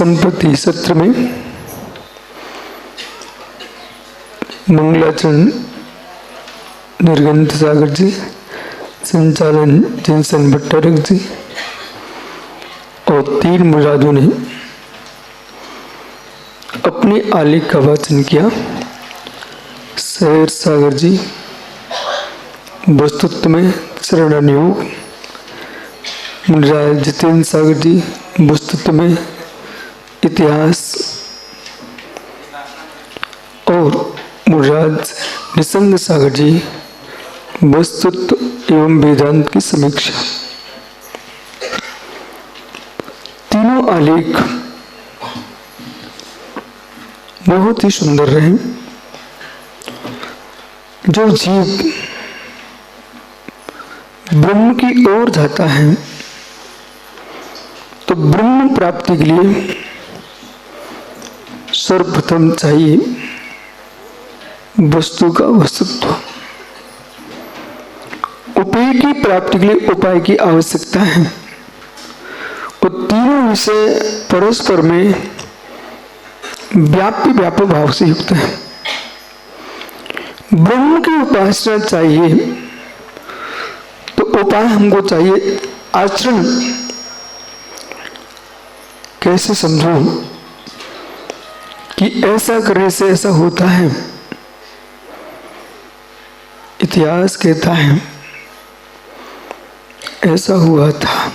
संपत्ति सत्र में मंगलाचरण निर्गंत सागर जी, संचालन जिनसन भट्टारक जी और 3 मुरादों ने अपने आलेख का वाचन किया। शहर सागर जी वस्तुत्व में शरण योग, मुनिराज जितेंद्र सागर जी वस्तुत्व में इतिहास और मुनिराज निसंग सागर जी वस्तुत्व एवं वेदांत की समीक्षा। तीनों आलेख बहुत ही सुंदर रहे। जो जीव ब्रह्म की ओर जाता है तो ब्रह्म प्राप्ति के लिए सर्वप्रथम चाहिए वस्तु का वस्तुत्व। उपाय की प्राप्ति के लिए उपाय की आवश्यकता है। और तीनों विषय परस्पर में व्यापक भाव से युक्त है। ब्रह्म की उपासना चाहिए तो उपाय हमको चाहिए आचरण। कैसे समझो कि ऐसा करने से ऐसा होता है? इतिहास कहता है ऐसा हुआ था।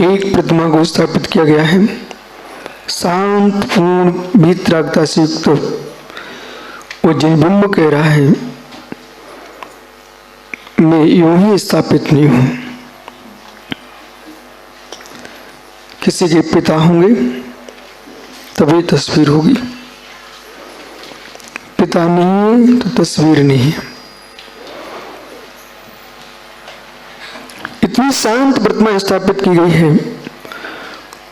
एक प्रतिमा को स्थापित किया गया है, शांत पूर्ण वीतरागता से युक्त। वो जिन ब्रह्म कह रहा है मैं यूं ही स्थापित नहीं हूं। किसी के पिता होंगे तभी तस्वीर होगी, पिता नहीं है तो तस्वीर नहीं है। इतनी शांत प्रतिमा स्थापित की गई है।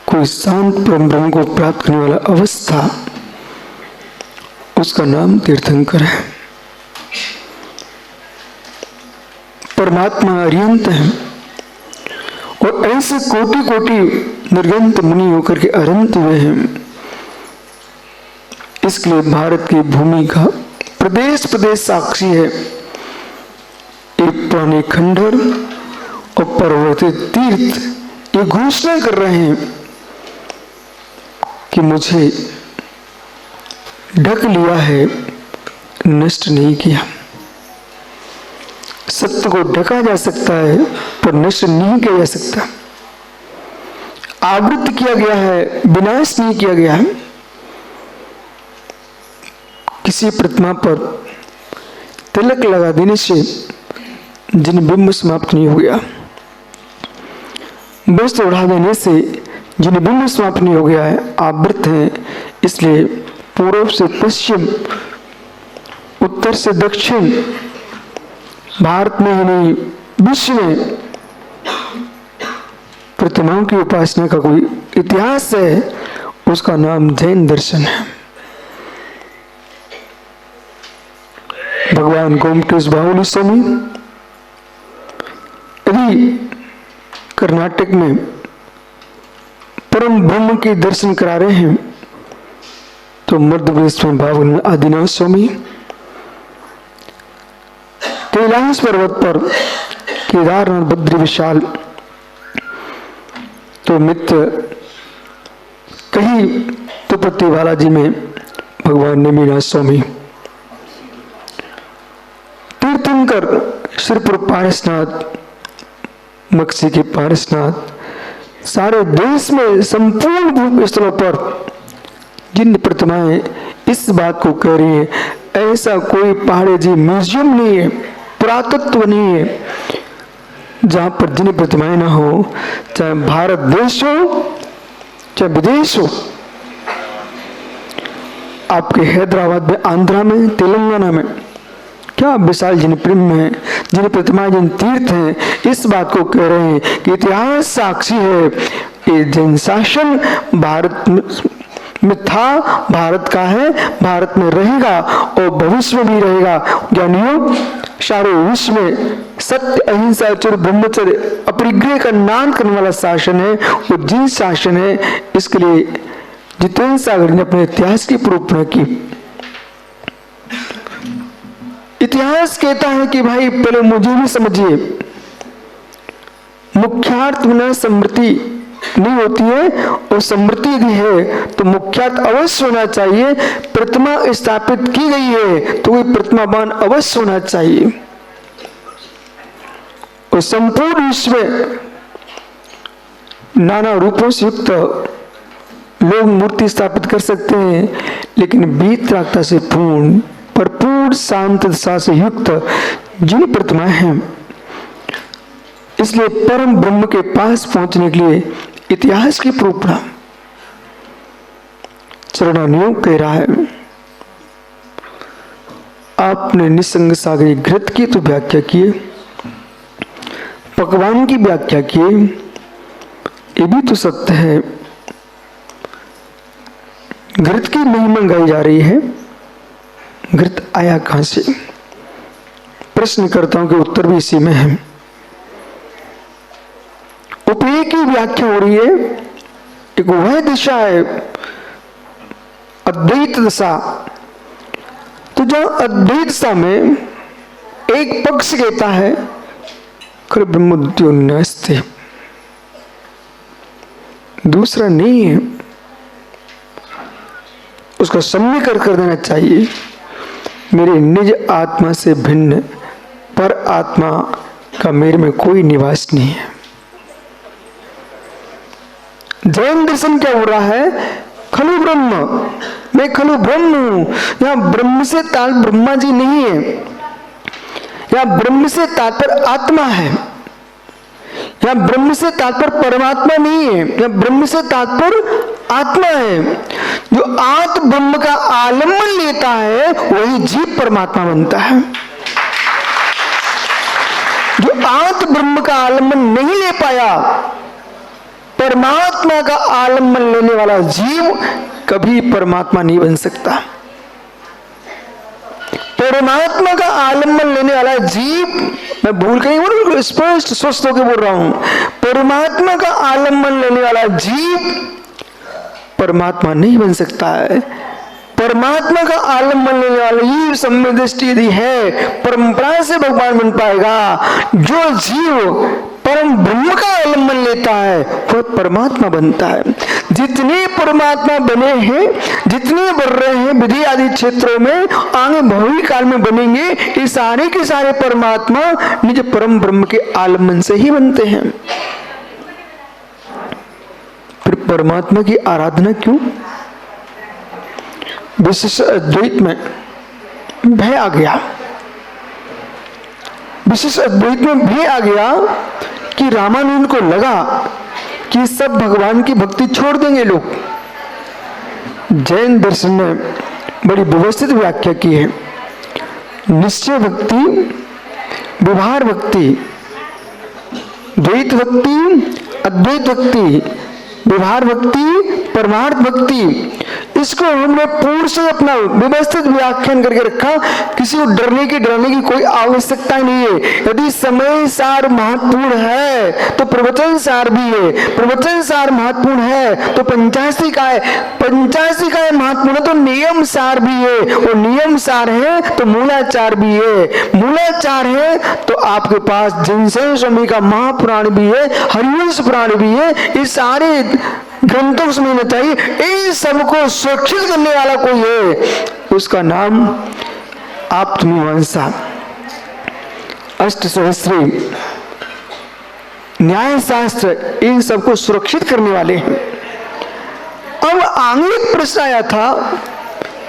कोई शांत ब्रह्म को प्राप्त करने वाला अवस्था, उसका नाम तीर्थंकर है। परमात्मा अरिहंत है और ऐसे कोटि कोटि निर्गंत मुनि होकर के अरंत हुए हैं। इसलिए भारत की भूमि का प्रदेश प्रदेश साक्षी है। एक पुराने खंडहर और पर्वतीय तीर्थ ये घोषणा कर रहे हैं कि मुझे ढक लिया है, नष्ट नहीं किया। सत्य को ढका जा सकता है पर नष्ट नहीं किया जा सकता। आवृत किया गया है, विनाश नहीं किया गया है। किसी प्रतिमा पर तिलक लगा देने से जिन बिंब समाप्त नहीं हो गया, वस्त्र उड़ा देने से जिन बिंब समाप्त नहीं हो गया है, आवृत है। इसलिए पूर्व से पश्चिम, उत्तर से दक्षिण, भारत में ही नहीं विश्व में प्रतिमाओं की उपासना का कोई इतिहास है, उसका नाम जैन दर्शन है। भगवान गोमटेश बाहुली स्वामी यदि कर्नाटक में परम ब्रह्म के दर्शन करा रहे हैं तो मध्य प्रदेश में बाबुल आदिनाथ स्वामी, कैलाश पर्वत पर केदारनाथ बद्री विशाल, तो मित्र कहीं तिरुपति बालाजी में भगवान नेमिनाथ स्वामी, तीर्थंकर श्रीपुर पारसनाथ, मक्सी के पारसनाथ, सारे देश में संपूर्ण भूमि स्थलों पर जिन प्रतिमाएं इस बात को कह रही है, ऐसा कोई पहाड़ी जी म्यूजियम नहीं है, पुरातत्व नहीं है जहां पर जिन प्रतिमाएं ना हो, चाहे भारत देश हो चाहे विदेश हो। आपके हैदराबाद में, आंध्रा में, तेलंगाना में क्या विशाल जिन प्रेम है, जिन प्रतिमाएं, जिन तीर्थ हैं, इस बात को कह रहे हैं कि इतिहास साक्षी है। ये जैन शासन भारत में था, भारत का है, भारत में रहेगा और भविष्य में भी रहेगा। ज्ञानियों, सारे विश्व में सत्य, अहिंसा, आचार्य, ब्रह्मचर्य, अपरिग्रह का नाम करने वाला शासन है, वो जिन शासन है, इसके लिए जितेंद्र सागर ने अपने इतिहास की निरूपणा की। इतिहास कहता है कि भाई पहले मुझे भी समझिए, मुख्यार्थ बिना समृद्धि नहीं होती है, और समृद्धि यदि है तो मुख्यार्थ अवश्य होना चाहिए। प्रतिमा स्थापित की गई है तो कोई प्रतिमावान अवश्य होना चाहिए। और संपूर्ण विश्व में नाना रूपों से युक्त लोग मूर्ति स्थापित कर सकते हैं, लेकिन वीतरागता से पूर्ण, भरपूर शांत दशा से युक्त जिन प्रतिमाएं हैं, इसलिए परम ब्रह्म के पास पहुंचने के लिए इतिहास की निरूपणा चरणानुयोग कह रहा है। आपने निसंग सागरी घृत की तो व्याख्या किए, पकवान की व्याख्या किए, ये भी तो सत्य है। घृत की महिमा गाई जा रही है, घृत आया कहां से? प्रश्न करता हूं कि उत्तर भी इसी में है। उपेय की व्याख्या हो रही है, एक वह दिशा है अद्वैत दशा। तो जो अद्वैत दशा में एक पक्ष कहता है खर ब्रह्मोद्योन्यास्ते, दूसरा नहीं है, उसका सम्मीकरण कर देना चाहिए। मेरे निज आत्मा से भिन्न पर आत्मा का मेरे में कोई निवास नहीं है। जैन दर्शन क्या हो रहा है? खलु ब्रह्म, मैं खलु ब्रह्म हूं। यहां ब्रह्म से तात्पर्य ब्रह्मा जी नहीं है, यहां ब्रह्म से तात्पर्य आत्मा है। यहां ब्रह्म से तात्पर्य परमात्मा नहीं है, यहां ब्रह्म से तात्पर्य आत्मा है। जो आत्म ब्रह्म का आलम्बन लेता है वही जीव परमात्मा बनता है। जो आत्म ब्रह्म का आलम्बन नहीं ले पाया, परमात्मा का आलम्बन लेने वाला जीव कभी परमात्मा नहीं बन सकता। परमात्मा का आलम्बन लेने वाला जीव, मैं भूल के नहीं, स्पष्ट स्वस्थ होकर बोल रहा हूं, परमात्मा का आलम्बन लेने वाला जीव परमात्मा नहीं बन सकता है। परमात्मा का आलम्बन लेने वाला जीव सम्यक दृष्टि यदि है, परंपरा से भगवान बन पाएगा। जो जीव परम ब्रह्म का आलम्बन लेता है वह परमात्मा बनता है। जितने परमात्मा बने हैं, जितने बढ़ रहे हैं विधि आदि क्षेत्रों में, आगे भविष्य काल में बनेंगे, ये सारे के सारे परमात्मा निज परम ब्रह्म के आलम्बन से ही बनते हैं। फिर परमात्मा की आराधना क्यों? विशेष अद्वैत में भय आ गया, विशेष अद्वैत में भय आ गया कि रामानुजन को लगा कि सब भगवान की भक्ति छोड़ देंगे लोग। जैन दर्शन ने बड़ी व्यवस्थित व्याख्या की है। निश्चय भक्ति, व्यवहार भक्ति, द्वैत भक्ति, अद्वैत भक्ति, व्यवहार भक्ति, परमार्थ भक्ति, इसको हमने पूर्ण से अपना व्यवस्थित व्याख्यान करके रखा। किसी को डरने की कोई आवश्यकता नहीं है। यदि समय सार महत्वपूर्ण है तो प्रवचन सार भी है, प्रवचन सार महत्वपूर्ण है तो पंचाशी का है, पंचाशी का महत्वपूर्ण है तो नियम सार भी है, और नियम सार है तो मूलाचार भी है, मूलाचार है तो आपके पास जिनसे स्वामी का महापुराण भी है, हरिवंश पुराण भी है। ये सारे ग्रंथों को समझना चाहिए। इन सबको सुरक्षित करने वाला कोई है, उसका नाम आत्ममीमांसा, अष्टसहस्री, न्याय शास्त्र, इन सबको सुरक्षित करने वाले हैं। अब आगे एक प्रश्न आया था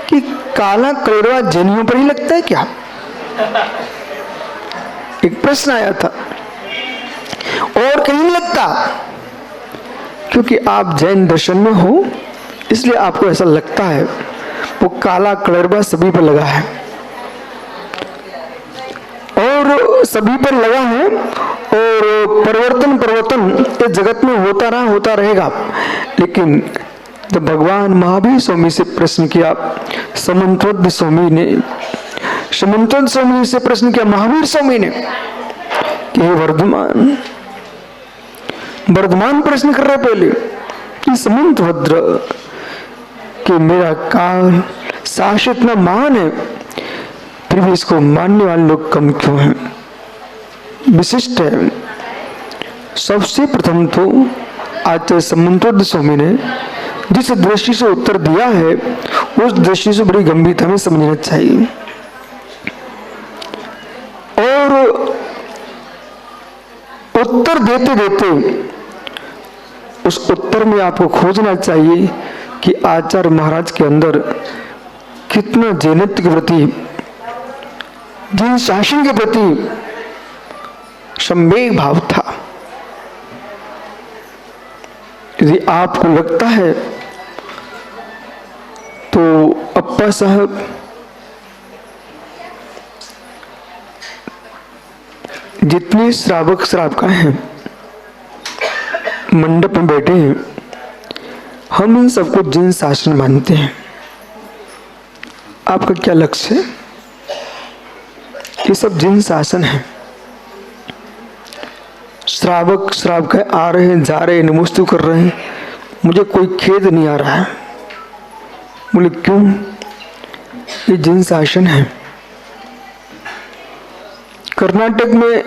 कि काला कलरवा जैनियों पर ही लगता है क्या? एक प्रश्न आया था, और कहीं नहीं लगता, क्योंकि आप जैन दर्शन में हो इसलिए आपको ऐसा लगता है। वो काला कलरवा सभी पर लगा है और सभी पर लगा है, और परिवर्तन इस जगत में होता रहेगा। लेकिन जब भगवान महावीर स्वामी से प्रश्न किया, समंतोद स्वामी ने से प्रश्न किया महावीर स्वामी ने कि हे वर्धमान, वर्धमान प्रश्न कर रहे पहले कि समंत भद्र, कि मेरा काल शाश्वत इतना महान है, फिर भी इसको मानने वाले लोग कम क्यों हैं, विशिष्ट है। सबसे प्रथम तो आचार्य समंतोद स्वामी ने जिस दृष्टि से उत्तर दिया है, उस दृष्टि से बड़ी गंभीरता में समझना चाहिए। और उत्तर देते देते उस उत्तर में आपको खोजना चाहिए कि आचार्य महाराज के अंदर कितना जैनत्व के प्रति, जिन शासन के प्रति संवेग भाव था। यदि आपको लगता है तो अप्पा साहब जितने श्रावक श्रावका हैं मंडप में बैठे हैं, हम इन सबको जिन शासन मानते हैं। आपका क्या लक्ष्य है? ये सब जिन शासन है। श्रावक श्रावक आ रहे हैं, जा रहे हैं, नमस्तु कर रहे हैं, मुझे कोई खेद नहीं आ रहा है। बोले क्यों? ये जिन शासन है। कर्नाटक में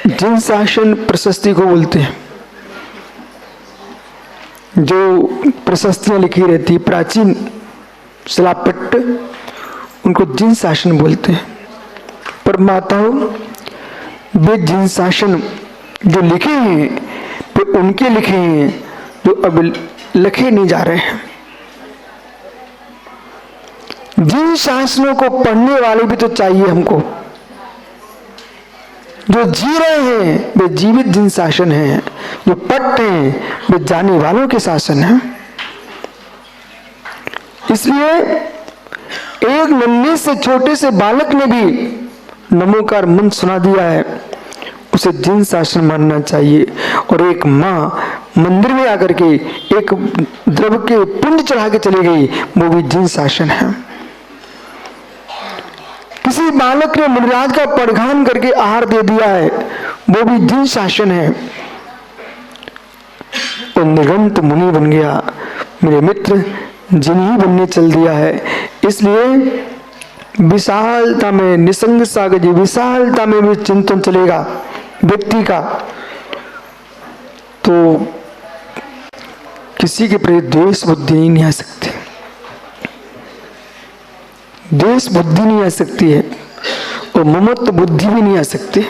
जिन शासन प्रशस्ति को बोलते हैं। जो प्रशस्तियां लिखी रहती प्राचीन शिलापट्ट, उनको जिन शासन बोलते हैं। पर माताओं, वे जिन शासन जो लिखे हैं वे उनके लिखे हैं जो अब लिखे नहीं जा रहे हैं। जिन शासनों को पढ़ने वाले भी तो चाहिए हमको। जो जी रहे हैं वे जीवित जिन शासन हैं, जो पढ़ते हैं वे जाने वालों के शासन हैं। इसलिए एक नन्हे से छोटे से बालक ने भी नमोकार मंत्र सुना दिया है, उसे जिन शासन मानना चाहिए। और एक माँ मंदिर में आकर के एक द्रव के पुंज चढ़ा के चली गई, वो भी जिन शासन है। किसी बालक ने मुनिराज का पड़घान करके आहार दे दिया है, वो भी जिन शासन है। और निगंत मुनि बन गया, मेरे मित्र जिन ही बनने चल दिया है। इसलिए विशालता में निसंग सागर जी, विशालता में भी चिंतन चलेगा व्यक्ति का, तो किसी के प्रति द्वेष बुद्धि नहीं आ सकती, द्वेष बुद्धि नहीं आ सकती है। और ममत्व बुद्धि भी नहीं आ सकती।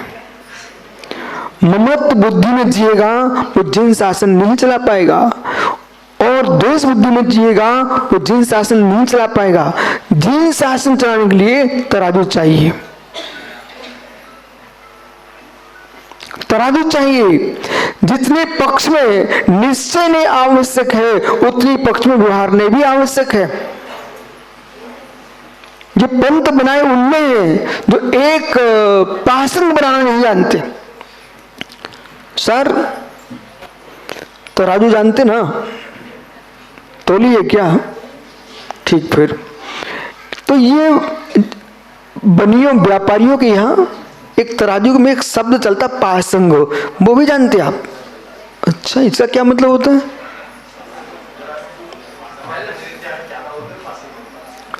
ममत्व बुद्धि में जिएगा वो जिन शासन नहीं चला पाएगा, और द्वेष बुद्धि में जिएगा वो जिन शासन नहीं चला पाएगा। जिन शासन चलाने के लिए तराजू चाहिए, तराजू चाहिए। जितने पक्ष में निश्चय ने आवश्यक है, उतनी पक्ष में व्यवहार ने भी आवश्यक है। जो पंत बनाए उनमें है, जो एक पासन बनाना नहीं जानते। सर तराजू जानते ना, तोली है क्या? ठीक। फिर तो ये बनियों व्यापारियों के यहाँ एक तराजू में एक शब्द चलता पासंग, वो भी जानते आप? अच्छा, इसका क्या मतलब होता है?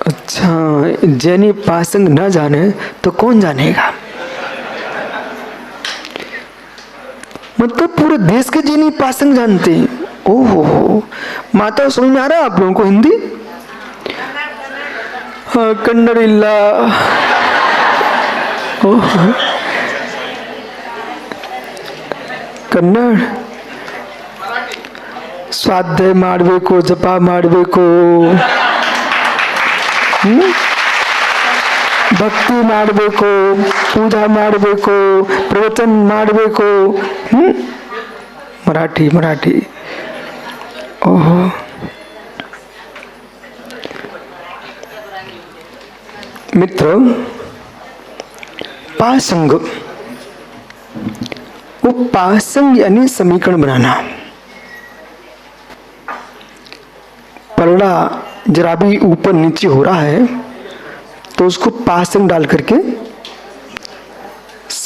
अच्छा, जैनी पासंग न जाने तो कौन जानेगा? मतलब पूरे देश के जैनी पासंग जानते हैं। ओहो, माता समझ में आ रहा है आप लोगों को हिंदी? हाँ, कन्नड़ इल्ला। कन्नड़ स्वाध्याय ಮಾಡಬೇಕು, ಜಪ ಮಾಡಬೇಕು, ಭಕ್ತಿ ಮಾಡಬೇಕು, पूजा ಮಾಡಬೇಕು, प्रवचन ಮಾಡಬೇಕು। मराठी मराठी। ओहो, मित्र, पासंग, वो पासंग यानी समीकरण बनाना। पलड़ा जरा भी ऊपर नीचे हो रहा है तो उसको पासंग डाल करके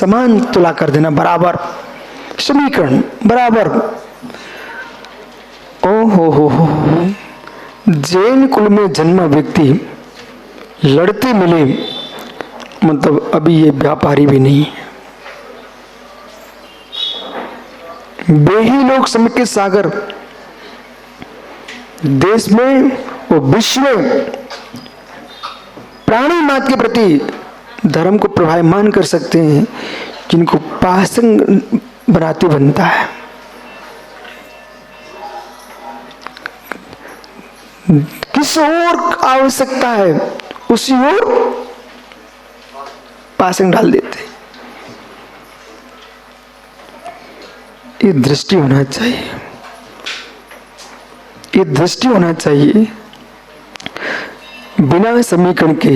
समान तुला कर देना, बराबर समीकरण बराबर। ओ हो, जैन कुल में जन्मा व्यक्ति लड़ते मिले, मतलब अभी ये व्यापारी भी नहीं है। बेही लोग समय के सागर, देश में वो विश्व में प्राणी मात्र के प्रति धर्म को प्रभावमान कर सकते हैं, जिनको पासंग बनाते बनता है। किस ओर आवश्यकता है उसी ओर पासंग डाल देते। ये दृष्टि होना चाहिए, ये दृष्टि होना चाहिए। बिना समीकरण के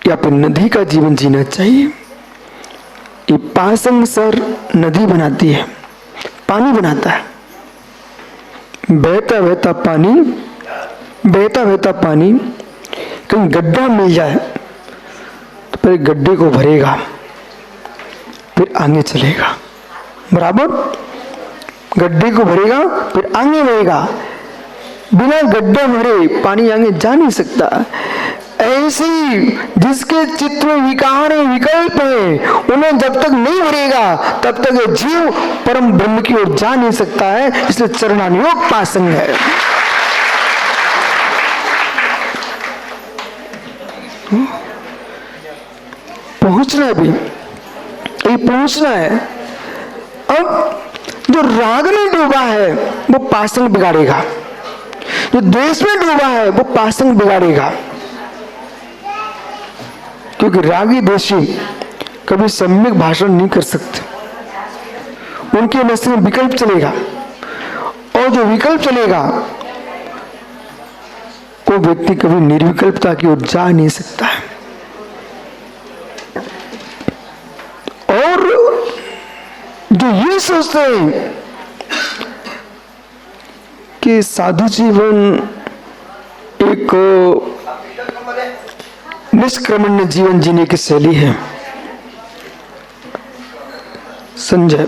या फिर नदी का जीवन जीना चाहिए। ये पासंग सर नदी बनाती है, पानी बनाता है। बहता बहता पानी, बहता बहता पानी कहीं गड्ढा मिल जाए तो फिर गड्ढे को भरेगा, फिर आगे चलेगा, बराबर। गड्ढे को भरेगा फिर आगे बढ़ेगा। बिना गड्ढे भरे पानी आगे जा नहीं सकता। ऐसे ही जिसके चित्त में विकार है, विकल्प है, उन्हें जब तक नहीं भरेगा तब तक ये जीव परम ब्रह्म की ओर जा नहीं सकता है। इसलिए चरणानुयोग पासंग है। पहुंचना भी, ये पहुंचना है। अब जो राग में डूबा है वो पासंग बिगाड़ेगा, जो द्वेष में डूबा है वो पासंग बिगाड़ेगा। क्योंकि रागी द्वेषी कभी सम्यक भाषण नहीं कर सकते, उनके मस्तिष्क में विकल्प चलेगा, और जो विकल्प चलेगा वो व्यक्ति कभी निर्विकल्पता की ओर जा नहीं सकता है। और जो ये सोचते हैं कि साधु जीवन एक निष्क्रमण्य जीवन जीने की शैली है। संजय,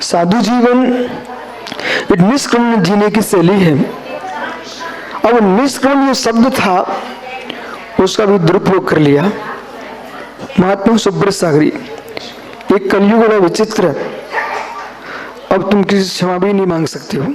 साधु जीवन एक निष्क्रमण्य जीने की शैली है। अब निष्क्रमण जो शब्द था उसका भी दुरुपयोग कर लिया महात्मा सुब्रत सागरी। एक कलयुग बड़ा विचित्र, अब तुम किसी क्षमा भी नहीं मांग सकते हो।